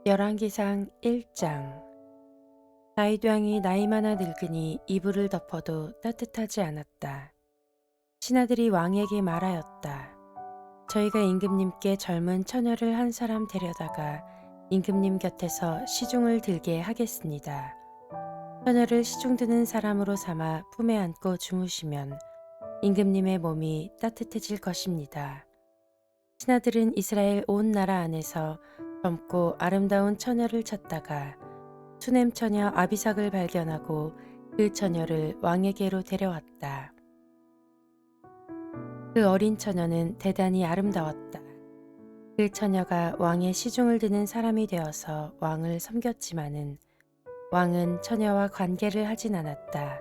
열왕기상 1장. 다윗 왕이 나이 많아 늙으니 이불을 덮어도 따뜻하지 않았다. 신하들이 왕에게 말하였다. 저희가 임금님께 젊은 처녀를 한 사람 데려다가 임금님 곁에서 시중을 들게 하겠습니다. 처녀를 시중 드는 사람으로 삼아 품에 안고 주무시면 임금님의 몸이 따뜻해질 것입니다. 신하들은 이스라엘 온 나라 안에서 젊고 아름다운 처녀를 찾다가 수넴 처녀 아비삭을 발견하고 그 처녀를 왕에게로 데려왔다. 그 어린 처녀는 대단히 아름다웠다. 그 처녀가 왕의 시중을 드는 사람이 되어서 왕을 섬겼지만은 왕은 처녀와 관계를 하진 않았다.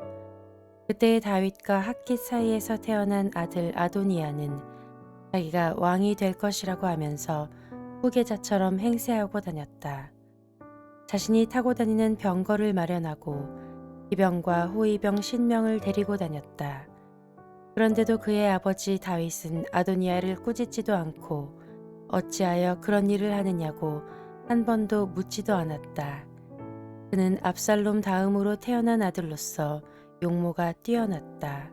그때 다윗과 핫깃 사이에서 태어난 아들 아도니아는 자기가 왕이 될 것이라고 하면서 후계자처럼 행세하고 다녔다. 자신이 타고 다니는 병거를 마련하고 기병과 호위병 신명을 데리고 다녔다. 그런데도 그의 아버지 다윗은 아도니아를 꾸짖지도 않고 어찌하여 그런 일을 하느냐고 한 번도 묻지도 않았다. 그는 압살롬 다음으로 태어난 아들로서 용모가 뛰어났다.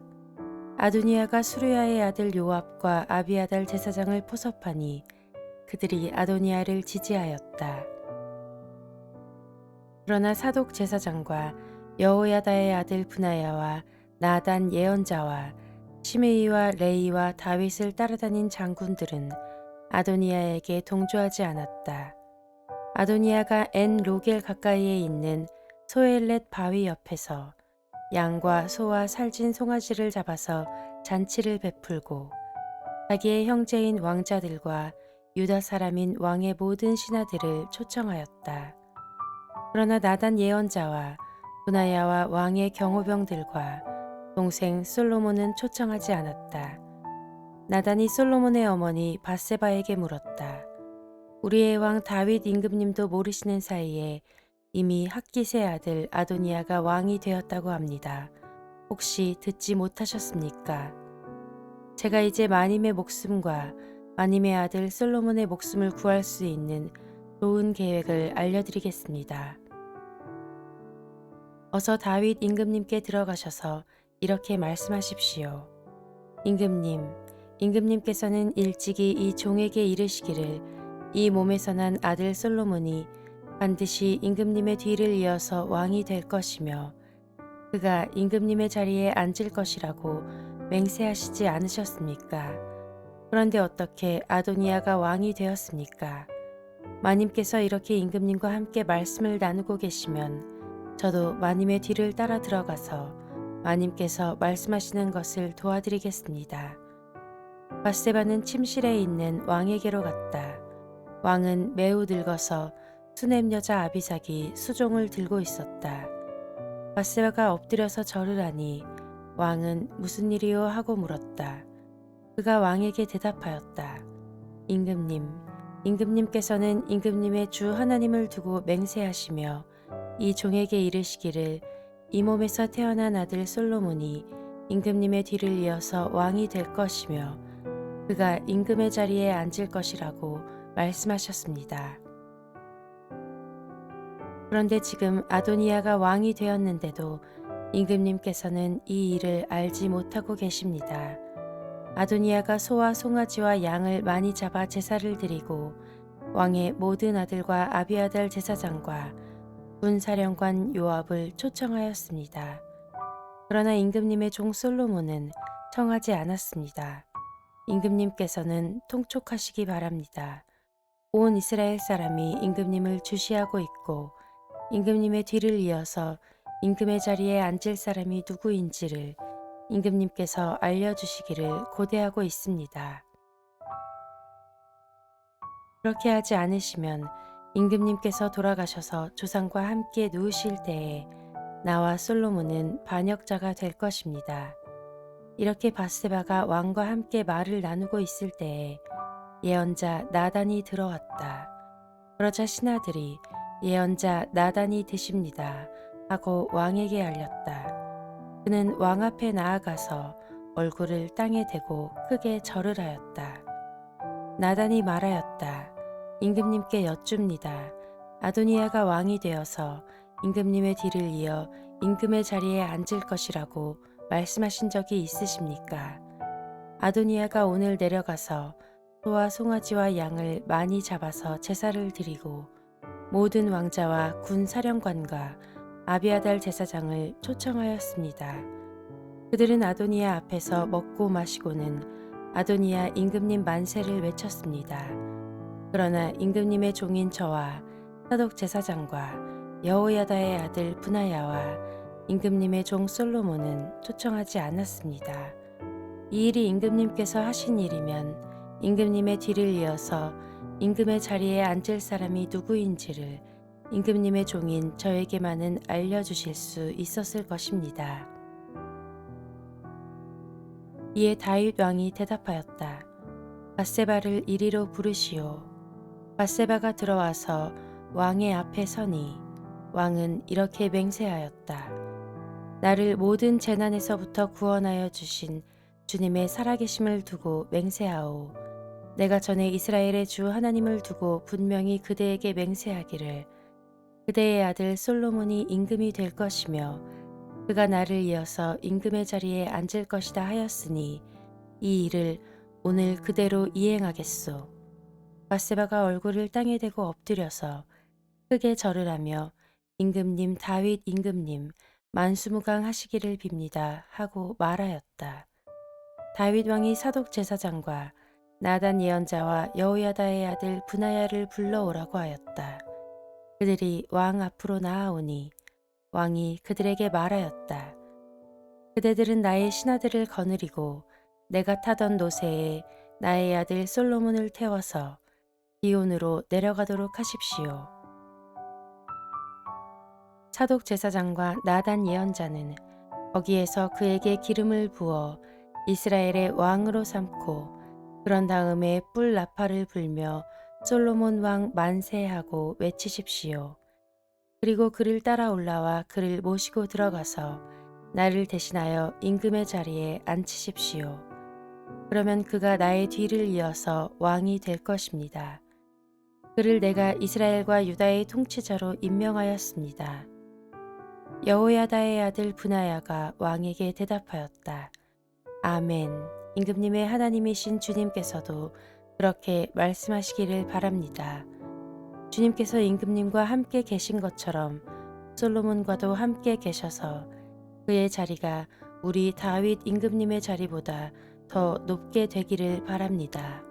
아도니아가 수르야의 아들 요압과 아비아달 제사장을 포섭하니 그들이 아도니아를 지지하였다. 그러나 사독 제사장과 여호야다의 아들 브나야와 나단 예언자와 시므이와 레이와 다윗을 따라다닌 장군들은 아도니아에게 동조하지 않았다. 아도니아가 엔 로겔 가까이에 있는 소엘렛 바위 옆에서 양과 소와 살진 송아지를 잡아서 잔치를 베풀고 자기의 형제인 왕자들과 유다 사람인 왕의 모든 신하들을 초청하였다. 그러나 나단 예언자와 분하야와 왕의 경호병들과 동생 솔로몬은 초청하지 않았다. 나단이 솔로몬의 어머니 밧세바에게 물었다. 우리의 왕 다윗 임금님도 모르시는 사이에 이미 핫깃의 아들 아도니아가 왕이 되었다고 합니다. 혹시 듣지 못하셨습니까? 제가 이제 마님의 목숨과 마님의 아들 솔로몬의 목숨을 구할 수 있는 좋은 계획을 알려드리겠습니다. 어서 다윗 임금님께 들어가셔서 이렇게 말씀하십시오. 임금님께서는 일찍이 이 종에게 이르시기를 이 몸에서 난 아들 솔로몬이 반드시 임금님의 뒤를 이어서 왕이 될 것이며 그가 임금님의 자리에 앉을 것이라고 맹세하시지 않으셨습니까? 그런데 어떻게 아도니아가 왕이 되었습니까? 마님께서 이렇게 임금님과 함께 말씀을 나누고 계시면 저도 마님의 뒤를 따라 들어가서 마님께서 말씀하시는 것을 도와드리겠습니다. 밧세바는 침실에 있는 왕에게로 갔다. 왕은 매우 늙어서 수넴 여자 아비삭이 수종을 들고 있었다. 밧세바가 엎드려서 절을 하니 왕은 무슨 일이요 하고 물었다. 그가 왕에게 대답하였다. 임금님께서는 임금님의 주 하나님을 두고 맹세하시며 이 종에게 이르시기를 이 몸에서 태어난 아들 솔로몬이 임금님의 뒤를 이어서 왕이 될 것이며 그가 임금의 자리에 앉을 것이라고 말씀하셨습니다. 그런데 지금 아도니아가 왕이 되었는데도 임금님께서는 이 일을 알지 못하고 계십니다. 아도니아가 소와 송아지와 양을 많이 잡아 제사를 드리고 왕의 모든 아들과 아비아달 제사장과 군사령관 요압을 초청하였습니다. 그러나 임금님의 종 솔로몬은 청하지 않았습니다. 임금님께서는 통촉하시기 바랍니다. 온 이스라엘 사람이 임금님을 주시하고 있고 임금님의 뒤를 이어서 임금의 자리에 앉을 사람이 누구인지를 임금님께서 알려주시기를 고대하고 있습니다. 그렇게 하지 않으시면 임금님께서 돌아가셔서 조상과 함께 누우실 때에 나와 솔로몬은 반역자가 될 것입니다. 이렇게 밧세바가 왕과 함께 말을 나누고 있을 때에 예언자 나단이 들어왔다. 그러자 신하들이 예언자 나단이 드십니다 하고 왕에게 알렸다. 그는 왕 앞에 나아가서 얼굴을 땅에 대고 크게 절을 하였다. 나단이 말하였다. 임금님께 여쭙니다. 아도니아가 왕이 되어서 임금님의 뒤를 이어 임금의 자리에 앉을 것이라고 말씀하신 적이 있으십니까? 아도니아가 오늘 내려가서 소와 송아지와 양을 많이 잡아서 제사를 드리고 모든 왕자와 군 사령관과 아비아달 제사장을 초청하였습니다. 그들은 아도니아 앞에서 먹고 마시고는 아도니아 임금님 만세를 외쳤습니다. 그러나 임금님의 종인 저와 사독 제사장과 여호야다의 아들 브나야와 임금님의 종 솔로몬은 초청하지 않았습니다. 이 일이 임금님께서 하신 일이면 임금님의 뒤를 이어서 임금의 자리에 앉을 사람이 누구인지를 임금님의 종인 저에게만은 알려주실 수 있었을 것입니다. 이에 다윗 왕이 대답하였다. 밧세바를 이리로 부르시오. 밧세바가 들어와서 왕의 앞에 서니 왕은 이렇게 맹세하였다. 나를 모든 재난에서부터 구원하여 주신 주님의 살아계심을 두고 맹세하오. 내가 전에 이스라엘의 주 하나님을 두고 분명히 그대에게 맹세하기를 그대의 아들 솔로몬이 임금이 될 것이며 그가 나를 이어서 임금의 자리에 앉을 것이다 하였으니 이 일을 오늘 그대로 이행하겠소. 밧세바가 얼굴을 땅에 대고 엎드려서 크게 절을 하며 임금님 다윗 임금님 만수무강 하시기를 빕니다 하고 말하였다. 다윗 왕이 사독 제사장과 나단 예언자와 여호야다의 아들 브나야를 불러오라고 하였다. 그들이 왕 앞으로 나아오니 왕이 그들에게 말하였다. 그대들은 나의 신하들을 거느리고 내가 타던 노새에 나의 아들 솔로몬을 태워서 기온으로 내려가도록 하십시오. 사독 제사장과 나단 예언자는 거기에서 그에게 기름을 부어 이스라엘의 왕으로 삼고 그런 다음에 뿔 나팔을 불며 솔로몬 왕 만세하고 외치십시오. 그리고 그를 따라 올라와 그를 모시고 들어가서 나를 대신하여 임금의 자리에 앉히십시오. 그러면 그가 나의 뒤를 이어서 왕이 될 것입니다. 그를 내가 이스라엘과 유다의 통치자로 임명하였습니다. 여호야다의 아들 브나야가 왕에게 대답하였다. 아멘. 임금님의 하나님이신 주님께서도 그렇게 말씀하시기를 바랍니다. 주님께서 임금님과 함께 계신 것처럼 솔로몬과도 함께 계셔서 그의 자리가 우리 다윗 임금님의 자리보다 더 높게 되기를 바랍니다.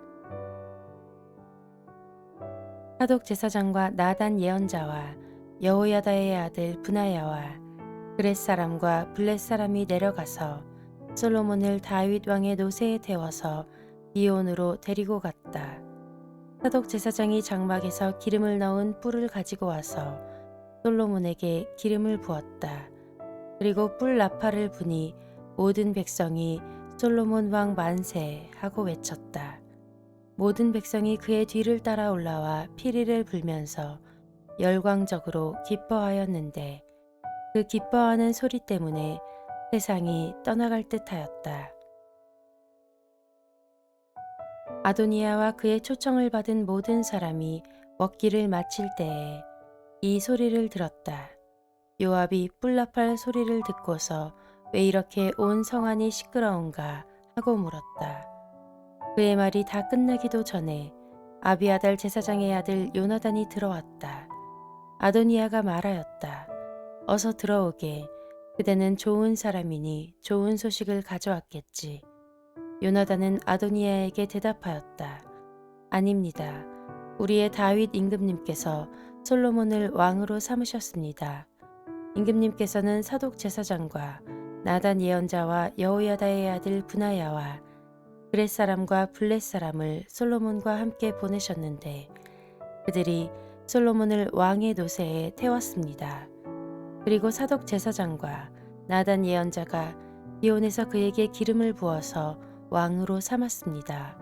사독 제사장과 나단 예언자와 여호야다의 아들 브나야와 그렛 사람과 블렛 사람이 내려가서 솔로몬을 다윗 왕의 노새에 태워서 기온으로 데리고 갔다. 사독 제사장이 장막에서 기름을 넣은 뿔을 가지고 와서 솔로몬에게 기름을 부었다. 그리고 뿔 나팔을 부니 모든 백성이 솔로몬 왕 만세 하고 외쳤다. 모든 백성이 그의 뒤를 따라 올라와 피리를 불면서 열광적으로 기뻐하였는데 그 기뻐하는 소리 때문에 세상이 떠나갈 듯하였다. 아도니아와 그의 초청을 받은 모든 사람이 먹기를 마칠 때에 이 소리를 들었다. 요압이 뿔나팔 소리를 듣고서 왜 이렇게 온 성안이 시끄러운가 하고 물었다. 그의 말이 다 끝나기도 전에 아비아달 제사장의 아들 요나단이 들어왔다. 아도니아가 말하였다. 어서 들어오게. 그대는 좋은 사람이니 좋은 소식을 가져왔겠지. 요나단은 아도니아에게 대답하였다. 아닙니다. 우리의 다윗 임금님께서 솔로몬을 왕으로 삼으셨습니다. 임금님께서는 사독 제사장과 나단 예언자와 여호야다의 아들 브나야와 그렛 사람과 블렛 사람을 솔로몬과 함께 보내셨는데 그들이 솔로몬을 왕의 노새에 태웠습니다. 그리고 사독 제사장과 나단 예언자가 기온에서 그에게 기름을 부어서 왕으로 삼았습니다.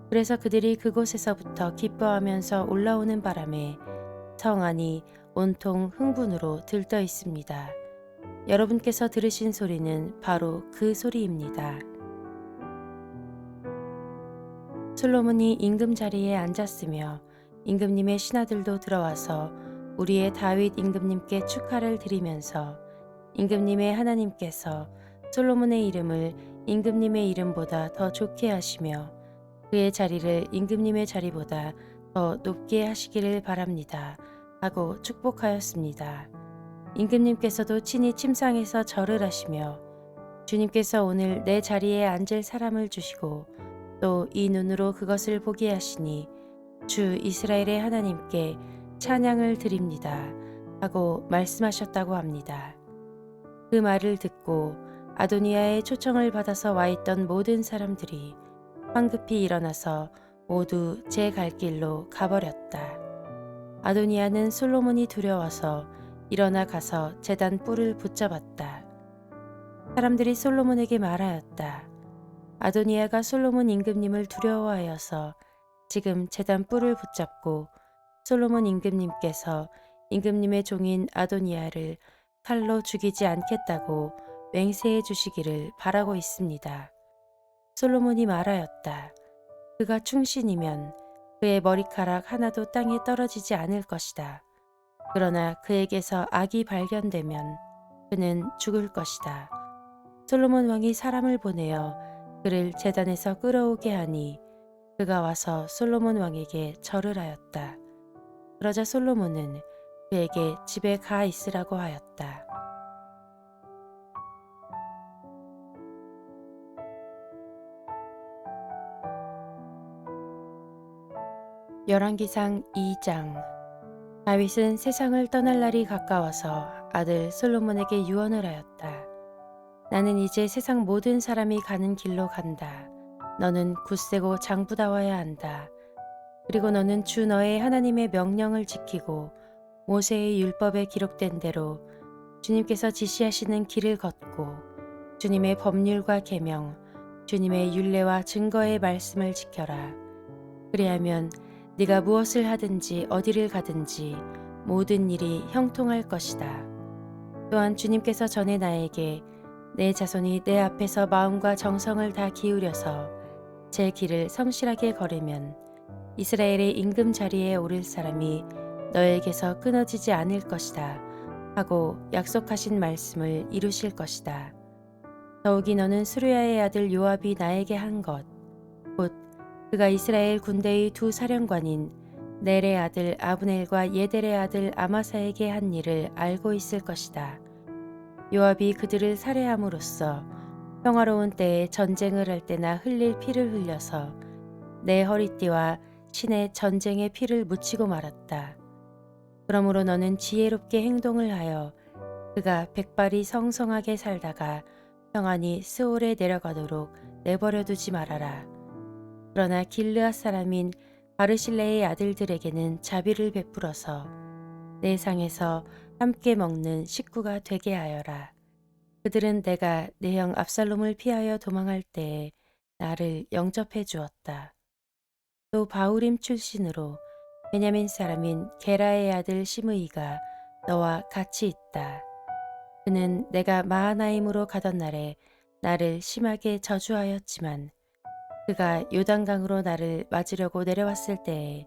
그래서 그들이 그곳에서부터 기뻐하면서 올라오는 바람에 성안이 온통 흥분으로 들떠 있습니다. 여러분께서 들으신 소리는 바로 그 소리입니다. 솔로몬이 임금 자리에 앉았으며 임금님의 신하들도 들어와서 우리의 다윗 임금님께 축하를 드리면서 임금님의 하나님께서 솔로몬의 이름을 임금님의 이름보다 더 좋게 하시며 그의 자리를 임금님의 자리보다 더 높게 하시기를 바랍니다. 하고 축복하였습니다. 임금님께서도 친히 침상에서 절을 하시며 주님께서 오늘 내 자리에 앉을 사람을 주시고 또 이 눈으로 그것을 보게 하시니 주 이스라엘의 하나님께 찬양을 드립니다. 하고 말씀하셨다고 합니다. 그 말을 듣고 아도니아의 초청을 받아서 와 있던 모든 사람들이 황급히 일어나서 모두 제 갈 길로 가버렸다. 아도니아는 솔로몬이 두려워서 일어나 가서 제단 뿔을 붙잡았다. 사람들이 솔로몬에게 말하였다. 아도니아가 솔로몬 임금님을 두려워하여서 지금 제단 뿔을 붙잡고 솔로몬 임금님께서 임금님의 종인 아도니아를 칼로 죽이지 않겠다고 맹세해 주시기를 바라고 있습니다. 솔로몬이 말하였다. 그가 충신이면 그의 머리카락 하나도 땅에 떨어지지 않을 것이다. 그러나 그에게서 악이 발견되면 그는 죽을 것이다. 솔로몬 왕이 사람을 보내어 그를 제단에서 끌어오게 하니 그가 와서 솔로몬 왕에게 절을 하였다. 그러자 솔로몬은 그에게 집에 가 있으라고 하였다. 열왕기상 2장. 다윗은 세상을 떠날 날이 가까워서 아들 솔로몬에게 유언을 하였다. 나는 이제 세상 모든 사람이 가는 길로 간다. 너는 굳세고 장부다워야 한다. 그리고 너는 주 너의 하나님의 명령을 지키고 모세의 율법에 기록된 대로 주님께서 지시하시는 길을 걷고 주님의 법률과 계명, 주님의 율례와 증거의 말씀을 지켜라. 그리하면 네가 무엇을 하든지 어디를 가든지 모든 일이 형통할 것이다. 또한 주님께서 전에 나에게 내 자손이 내 앞에서 마음과 정성을 다 기울여서 제 길을 성실하게 걸으면 이스라엘의 임금 자리에 오를 사람이 너에게서 끊어지지 않을 것이다 하고 약속하신 말씀을 이루실 것이다. 더욱이 너는 스루야의 아들 요압이 나에게 한 것, 곧 그가 이스라엘 군대의 두 사령관인 넬의 아들 아브넬과 예델의 아들 아마사에게 한 일을 알고 있을 것이다. 요압이 그들을 살해함으로써 평화로운 때에 전쟁을 할 때나 흘릴 피를 흘려서 내 허리띠와 신의 전쟁의 피를 묻히고 말았다. 그러므로 너는 지혜롭게 행동을 하여 그가 백발이 성성하게 살다가 평안히 스올에 내려가도록 내버려 두지 말아라. 그러나 길르앗 사람인 바르실레의 아들들에게는 자비를 베풀어서 내 상에서 함께 먹는 식구가 되게 하여라. 그들은 내가 내 형 압살롬을 피하여 도망할 때에 나를 영접해 주었다. 또 바우림 출신으로 베냐민 사람인 게라의 아들 시므이가 너와 같이 있다. 그는 내가 마하나임으로 가던 날에 나를 심하게 저주하였지만 그가 요단강으로 나를 맞으려고 내려왔을 때에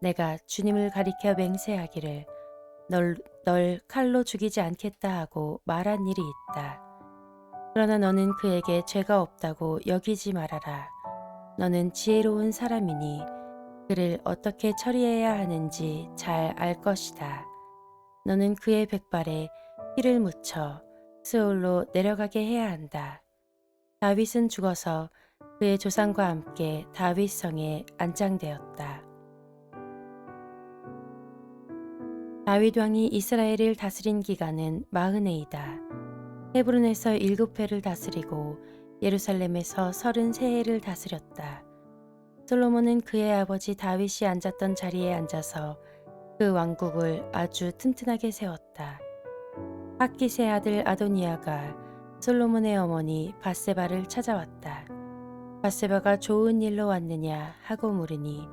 내가 주님을 가리켜 맹세하기를 널 칼로 죽이지 않겠다 하고 말한 일이 있다. 그러나 너는 그에게 죄가 없다고 여기지 말아라. 너는 지혜로운 사람이니 그를 어떻게 처리해야 하는지 잘 알 것이다. 너는 그의 백발에 피를 묻혀 스올로 내려가게 해야 한다. 다윗은 죽어서 그의 조상과 함께 다윗성에 안장되었다. 다윗 왕이 이스라엘을 다스린 기간은 40해이다. 헤브론에서 7회를 다스리고 예루살렘에서 33해를 다스렸다. 솔로몬은 그의 아버지 다윗이 앉았던 자리에 앉아서 그 왕국을 아주 튼튼하게 세웠다. 핫깃의 아들 아도니아가 솔로몬의 어머니 밧세바를 찾아왔다. 밧세바가 좋은 일로 왔느냐 하고 물으니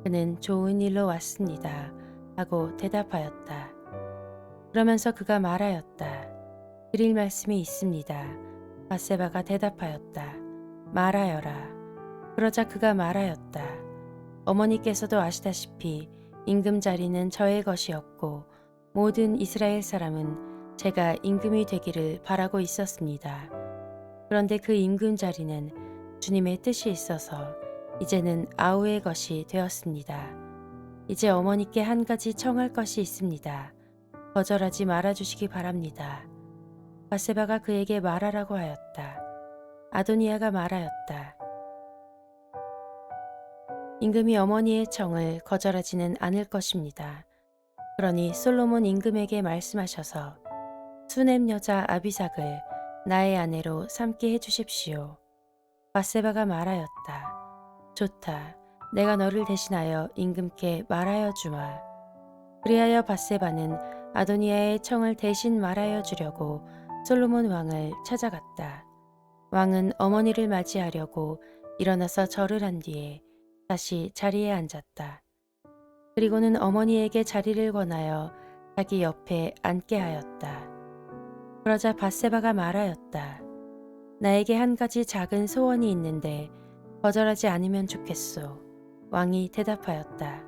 그는 좋은 일로 왔습니다 하고 대답하였다. 그러면서 그가 말하였다. 드릴 말씀이 있습니다. 밧세바가 대답하였다. 말하여라. 그러자 그가 말하였다. 어머니께서도 아시다시피 임금 자리는 저의 것이었고 모든 이스라엘 사람은 제가 임금이 되기를 바라고 있었습니다. 그런데 그 임금 자리는 주님의 뜻이 있어서 이제는 아우의 것이 되었습니다. 이제 어머니께 한 가지 청할 것이 있습니다. 거절하지 말아주시기 바랍니다. 밧세바가 그에게 말하라고 하였다. 아도니아가 말하였다. 임금이 어머니의 청을 거절하지는 않을 것입니다. 그러니 솔로몬 임금에게 말씀하셔서 수넴 여자 아비삭을 나의 아내로 삼게 해주십시오. 밧세바가 말하였다. 좋다. 내가 너를 대신하여 임금께 말하여 주마. 그리하여 밧세바는 아도니아의 청을 대신 말하여 주려고 솔로몬 왕을 찾아갔다. 왕은 어머니를 맞이하려고 일어나서 절을 한 뒤에 다시 자리에 앉았다. 그리고는 어머니에게 자리를 권하여 자기 옆에 앉게 하였다. 그러자 밧세바가 말하였다. 나에게 한 가지 작은 소원이 있는데 거절하지 않으면 좋겠소. 왕이 대답하였다.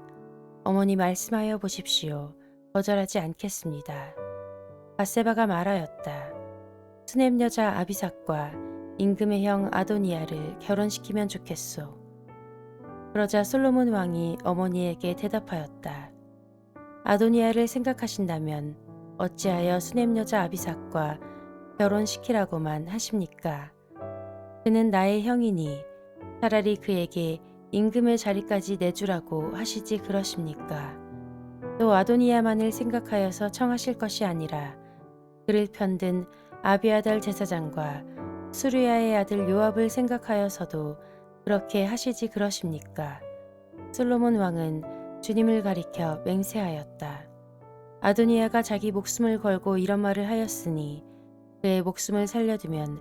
어머니 말씀하여 보십시오. 거절하지 않겠습니다. 밧세바가 말하였다. 수넴 여자 아비삭과 임금의 형 아도니아를 결혼시키면 좋겠소. 그러자 솔로몬 왕이 어머니에게 대답하였다. 아도니아를 생각하신다면 어찌하여 수넴 여자 아비삭과 결혼시키라고만 하십니까? 그는 나의 형이니 차라리 그에게 임금의 자리까지 내주라고 하시지 그러십니까? 또 아도니아만을 생각하여서 청하실 것이 아니라 그를 편든 아비아달 제사장과 수르야의 아들 요압을 생각하여서도 그렇게 하시지 그러십니까? 솔로몬 왕은 주님을 가리켜 맹세하였다. 아도니아가 자기 목숨을 걸고 이런 말을 하였으니 그의 목숨을 살려두면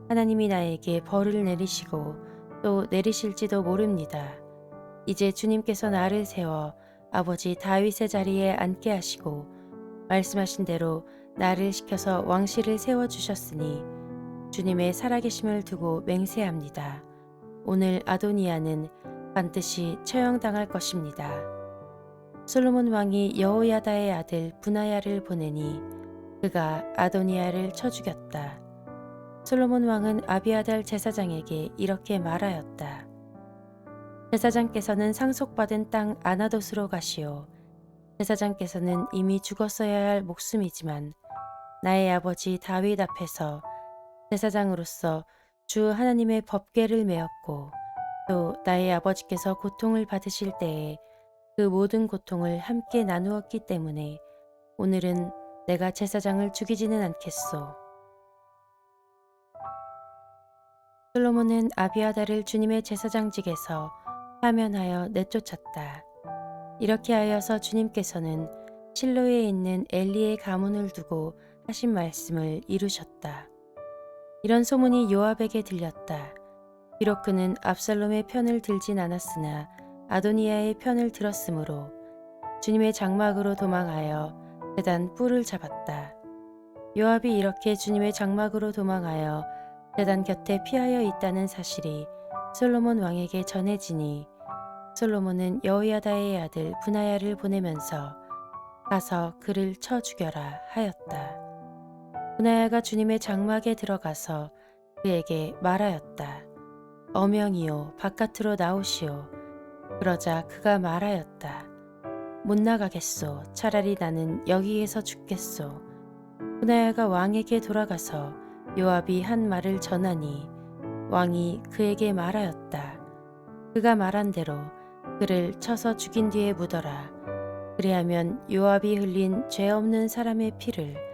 하나님이 나에게 벌을 내리시고 또 내리실지도 모릅니다. 이제 주님께서 나를 세워 아버지 다윗의 자리에 앉게 하시고 말씀하신 대로 나를 시켜서 왕실을 세워주셨으니 주님의 살아계심을 두고 맹세합니다. 오늘 아도니아는 반드시 처형당할 것입니다. 솔로몬 왕이 여호야다의 아들 브나야를 보내니 그가 아도니아를 쳐 죽였다. 솔로몬 왕은 아비아달 제사장에게 이렇게 말하였다. 제사장께서는 상속받은 땅 아나돗으로 가시오. 제사장께서는 이미 죽었어야 할 목숨이지만 나의 아버지 다윗 앞에서 제사장으로서 주 하나님의 법궤를 메었고 또 나의 아버지께서 고통을 받으실 때에 그 모든 고통을 함께 나누었기 때문에 오늘은 내가 제사장을 죽이지는 않겠소. 솔로몬은 아비아달을 주님의 제사장직에서 파면하여 내쫓았다. 이렇게 하여서 주님께서는 실로에 있는 엘리의 가문을 두고 하신 말씀을 이루셨다. 이런 소문이 요압에게 들렸다. 비록 그는 압살롬의 편을 들진 않았으나 아도니아의 편을 들었으므로 주님의 장막으로 도망하여 제단 뿔을 잡았다. 요압이 이렇게 주님의 장막으로 도망하여 제단 곁에 피하여 있다는 사실이 솔로몬 왕에게 전해지니 솔로몬은 여호야다의 아들 브나야를 보내면서 가서 그를 쳐 죽여라 하였다. 브나야가 주님의 장막에 들어가서 그에게 말하였다. 어명이요 바깥으로 나오시오. 그러자 그가 말하였다. 못 나가겠소. 차라리 나는 여기에서 죽겠소. 브나야가 왕에게 돌아가서 요압이 한 말을 전하니 왕이 그에게 말하였다. 그가 말한 대로 그를 쳐서 죽인 뒤에 묻어라. 그리하면 요압이 흘린 죄 없는 사람의 피를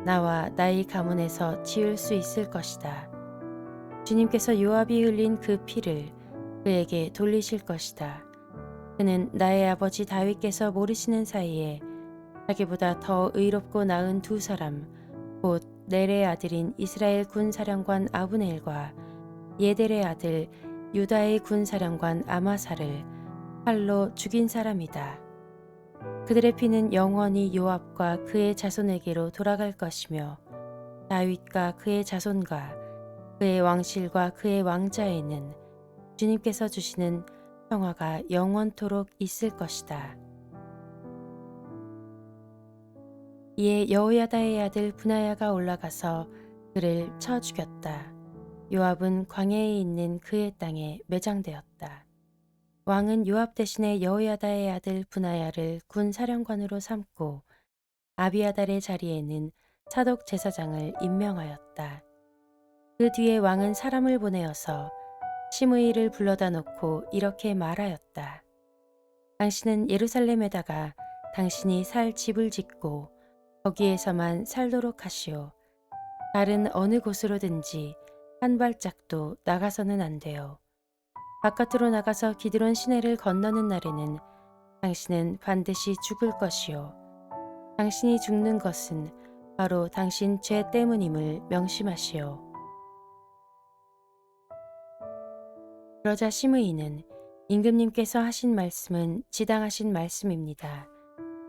나와 나의 가문에서 지을 수 있을 것이다. 주님께서 요압이 흘린 그 피를 그에게 돌리실 것이다. 그는 나의 아버지 다윗께서 모르시는 사이에 자기보다 더 의롭고 나은 두 사람 곧 넬의 아들인 이스라엘 군사령관 아브넬과 예델의 아들 유다의 군사령관 아마사를 칼로 죽인 사람이다. 그들의 피는 영원히 요압과 그의 자손에게로 돌아갈 것이며 다윗과 그의 자손과 그의 왕실과 그의 왕자에는 주님께서 주시는 평화가 영원토록 있을 것이다. 이에 여호야다의 아들 분하야가 올라가서 그를 쳐 죽였다. 요압은 광야에 있는 그의 땅에 매장되었다. 왕은 요압 대신에 여호야다의 아들 분하야를 군 사령관으로 삼고 아비아달의 자리에는 사독 제사장을 임명하였다. 그 뒤에 왕은 사람을 보내어서 시므이를 불러다 놓고 이렇게 말하였다. 당신은 예루살렘에다가 당신이 살 집을 짓고 거기에서만 살도록 하시오. 다른 어느 곳으로든지 한 발짝도 나가서는 안 돼요. 바깥으로 나가서 기드론 시내를 건너는 날에는 당신은 반드시 죽을 것이요. 당신이 죽는 것은 바로 당신 죄 때문임을 명심하시오. 그러자 시므이는 임금님께서 하신 말씀은 지당하신 말씀입니다.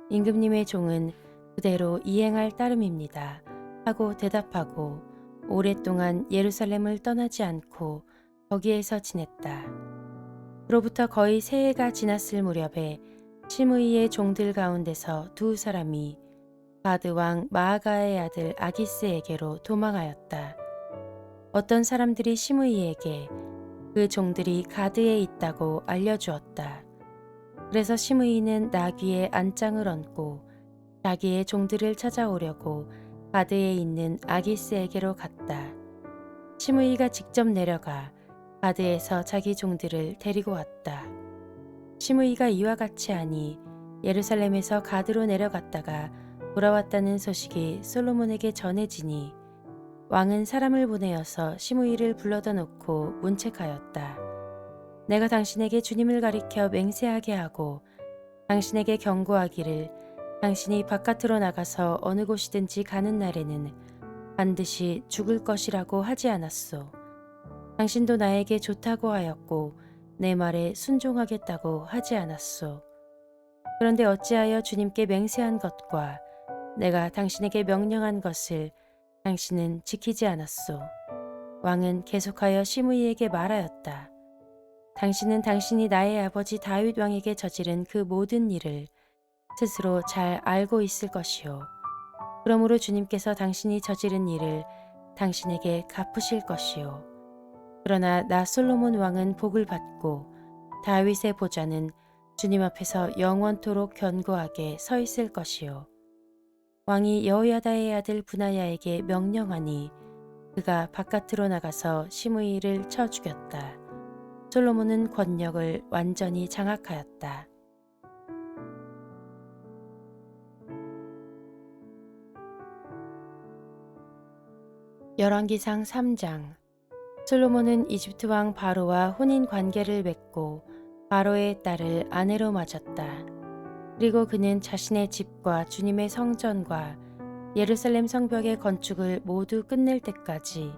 임금님의 종은 그대로 이행할 따름입니다. 하고 대답하고 오랫동안 예루살렘을 떠나지 않고 거기에서 지냈다. 그로부터 거의 세 해가 지났을 무렵에 시므이의 종들 가운데서 두 사람이 가드 왕 마아가의 아들 아기스에게로 도망하였다. 어떤 사람들이 시므이에게 그 종들이 가드에 있다고 알려주었다. 그래서 시므이는 나귀에 안장을 얹고 자기의 종들을 찾아오려고 가드에 있는 아기스에게로 갔다. 시므이가 직접 내려가 가드에서 자기 종들을 데리고 왔다. 시므이가 이와 같이 하니 예루살렘에서 가드로 내려갔다가 돌아왔다는 소식이 솔로몬에게 전해지니 왕은 사람을 보내어서 시므이를 불러다 놓고 문책하였다. 내가 당신에게 주님을 가리켜 맹세하게 하고 당신에게 경고하기를 당신이 바깥으로 나가서 어느 곳이든지 가는 날에는 반드시 죽을 것이라고 하지 않았소. 당신도 나에게 좋다고 하였고 내 말에 순종하겠다고 하지 않았소. 그런데 어찌하여 주님께 맹세한 것과 내가 당신에게 명령한 것을 당신은 지키지 않았소. 왕은 계속하여 시므이에게 말하였다. 당신은 당신이 나의 아버지 다윗 왕에게 저지른 그 모든 일을 스스로 잘 알고 있을 것이요. 그러므로 주님께서 당신이 저지른 일을 당신에게 갚으실 것이요. 그러나 나 솔로몬 왕은 복을 받고 다윗의 보좌는 주님 앞에서 영원토록 견고하게 서 있을 것이요. 왕이 여호야다의 아들 분하야에게 명령하니 그가 바깥으로 나가서 시므이를 쳐 죽였다. 솔로몬은 권력을 완전히 장악하였다. 열왕기상 3장. 솔로몬은 이집트 왕 바로와 혼인 관계를 맺고 바로의 딸을 아내로 맞았다. 그리고 그는 자신의 집과 주님의 성전과 예루살렘 성벽의 건축을 모두 끝낼 때까지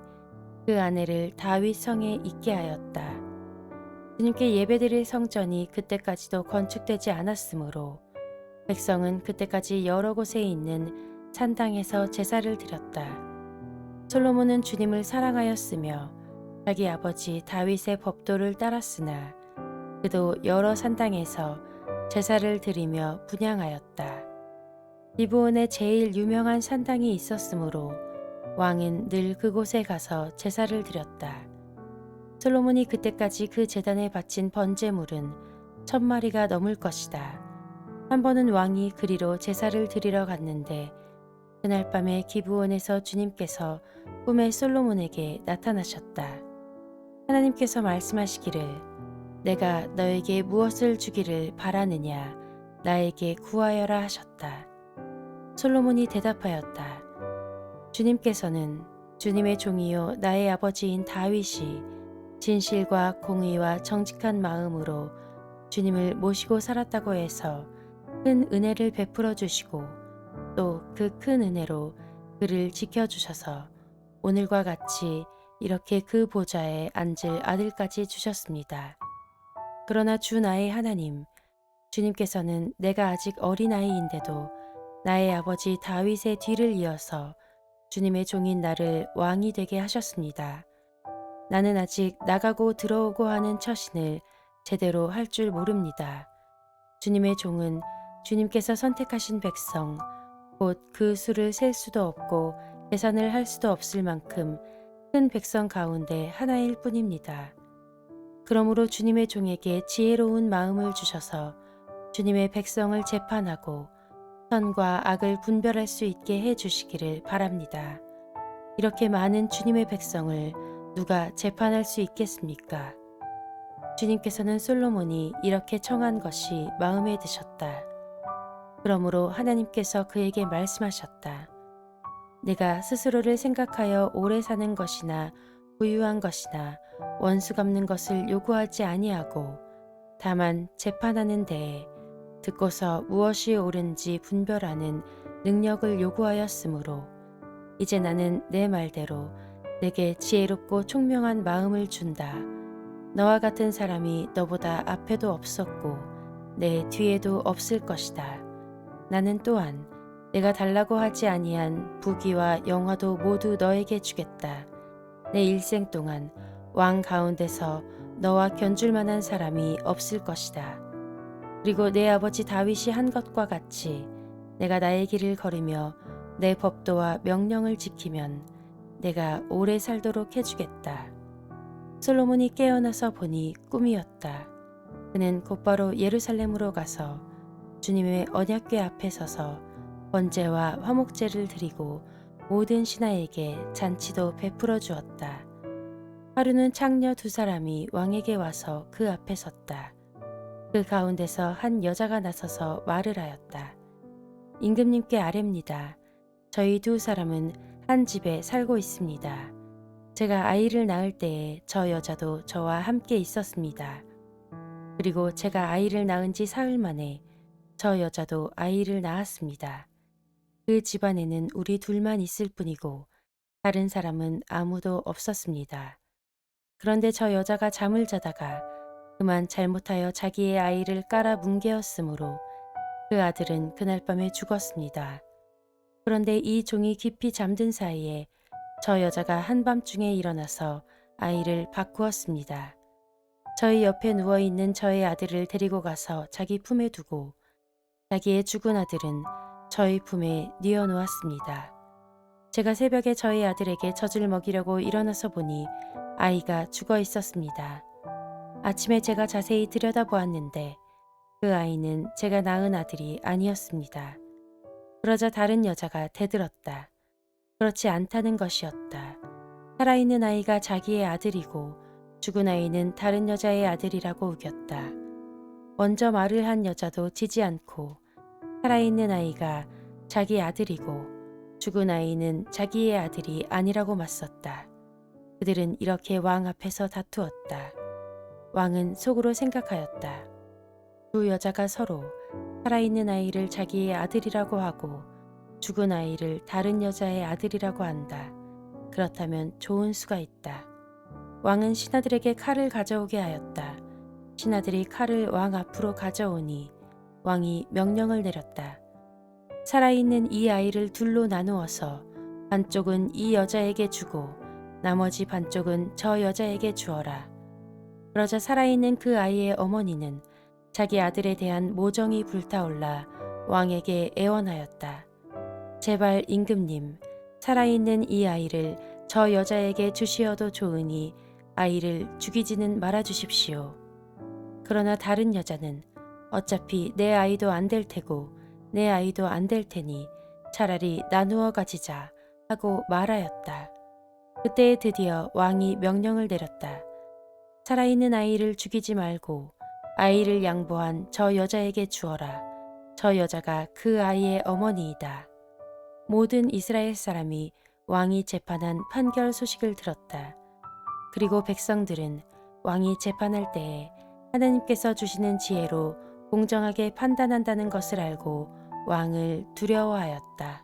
그 아내를 다윗 성에 있게 하였다. 주님께 예배드릴 성전이 그때까지도 건축되지 않았으므로 백성은 그때까지 여러 곳에 있는 산당에서 제사를 드렸다. 솔로몬은 주님을 사랑하였으며 자기 아버지 다윗의 법도를 따랐으나 그도 여러 산당에서 제사를 드리며 분향하였다. 기브온에 제일 유명한 산당이 있었으므로 왕은 늘 그곳에 가서 제사를 드렸다. 솔로몬이 그때까지 그 제단에 바친 번제물은 1000마리가 넘을 것이다. 한 번은 왕이 그리로 제사를 드리러 갔는데 그날 밤에 기브온에서 주님께서 꿈에 솔로몬에게 나타나셨다. 하나님께서 말씀하시기를 내가 너에게 무엇을 주기를 바라느냐 나에게 구하여라 하셨다. 솔로몬이 대답하였다. 주님께서는 주님의 종이요 나의 아버지인 다윗이 진실과 공의와 정직한 마음으로 주님을 모시고 살았다고 해서 큰 은혜를 베풀어 주시고 또 그 큰 은혜로 그를 지켜주셔서 오늘과 같이 이렇게 그 보좌에 앉을 아들까지 주셨습니다. 그러나 주 나의 하나님, 주님께서는 내가 아직 어린아이인데도 나의 아버지 다윗의 뒤를 이어서 주님의 종인 나를 왕이 되게 하셨습니다. 나는 아직 나가고 들어오고 하는 처신을 제대로 할 줄 모릅니다. 주님의 종은 주님께서 선택하신 백성, 곧 그 수를 셀 수도 없고 계산을 할 수도 없을 만큼 큰 백성 가운데 하나일 뿐입니다. 그러므로 주님의 종에게 지혜로운 마음을 주셔서 주님의 백성을 재판하고 선과 악을 분별할 수 있게 해 주시기를 바랍니다. 이렇게 많은 주님의 백성을 누가 재판할 수 있겠습니까? 주님께서는 솔로몬이 이렇게 청한 것이 마음에 드셨다. 그러므로 하나님께서 그에게 말씀하셨다. 내가 스스로를 생각하여 오래 사는 것이나 부유한 것이나 원수 갚는 것을 요구하지 아니하고 다만 재판하는 데에 듣고서 무엇이 옳은지 분별하는 능력을 요구하였으므로 이제 나는 내 말대로 내게 지혜롭고 총명한 마음을 준다. 너와 같은 사람이 너보다 앞에도 없었고 내 뒤에도 없을 것이다. 나는 또한 내가 달라고 하지 아니한 부귀와 영화도 모두 너에게 주겠다. 내 일생 동안 왕 가운데서 너와 견줄 만한 사람이 없을 것이다. 그리고 내 아버지 다윗이 한 것과 같이 내가 나의 길을 걸으며 내 법도와 명령을 지키면 내가 오래 살도록 해주겠다. 솔로몬이 깨어나서 보니 꿈이었다. 그는 곧바로 예루살렘으로 가서 주님의 언약궤 앞에 서서 번제와 화목제를 드리고 모든 신하에게 잔치도 베풀어 주었다. 하루는 창녀 두 사람이 왕에게 와서 그 앞에 섰다. 그 가운데서 한 여자가 나서서 말을 하였다. 임금님께 아뢰입니다. 저희 두 사람은 한 집에 살고 있습니다. 제가 아이를 낳을 때에 저 여자도 저와 함께 있었습니다. 그리고 제가 아이를 낳은 지 사흘 만에 저 여자도 아이를 낳았습니다. 그 집안에는 우리 둘만 있을 뿐이고 다른 사람은 아무도 없었습니다. 그런데 저 여자가 잠을 자다가 그만 잘못하여 자기의 아이를 깔아 뭉개었으므로 그 아들은 그날 밤에 죽었습니다. 그런데 이 종이 깊이 잠든 사이에 저 여자가 한밤중에 일어나서 아이를 바꾸었습니다. 저희 옆에 누워있는 저의 아들을 데리고 가서 자기 품에 두고 자기의 죽은 아들은 저희 품에 뉘어놓았습니다. 제가 새벽에 저희 아들에게 젖을 먹이려고 일어나서 보니 아이가 죽어 있었습니다. 아침에 제가 자세히 들여다보았는데 그 아이는 제가 낳은 아들이 아니었습니다. 그러자 다른 여자가 대들었다. 그렇지 않다는 것이었다. 살아있는 아이가 자기의 아들이고 죽은 아이는 다른 여자의 아들이라고 우겼다. 먼저 말을 한 여자도 지지 않고 살아있는 아이가 자기 아들이고 죽은 아이는 자기의 아들이 아니라고 맞섰다. 그들은 이렇게 왕 앞에서 다투었다. 왕은 속으로 생각하였다. 두 여자가 서로 살아있는 아이를 자기의 아들이라고 하고 죽은 아이를 다른 여자의 아들이라고 한다. 그렇다면 좋은 수가 있다. 왕은 신하들에게 칼을 가져오게 하였다. 신하들이 칼을 왕 앞으로 가져오니 왕이 명령을 내렸다. 살아있는 이 아이를 둘로 나누어서 반쪽은 이 여자에게 주고 나머지 반쪽은 저 여자에게 주어라. 그러자 살아있는 그 아이의 어머니는 자기 아들에 대한 모정이 불타올라 왕에게 애원하였다. 제발 임금님, 살아있는 이 아이를 저 여자에게 주시어도 좋으니 아이를 죽이지는 말아 주십시오. 그러나 다른 여자는 어차피 내 아이도 안 될 테고 내 아이도 안 될 테니 차라리 나누어 가지자 하고 말하였다. 그때 드디어 왕이 명령을 내렸다. 살아있는 아이를 죽이지 말고 아이를 양보한 저 여자에게 주어라. 저 여자가 그 아이의 어머니이다. 모든 이스라엘 사람이 왕이 재판한 판결 소식을 들었다. 그리고 백성들은 왕이 재판할 때에 하나님께서 주시는 지혜로 공정하게 판단한다는 것을 알고 왕을 두려워하였다.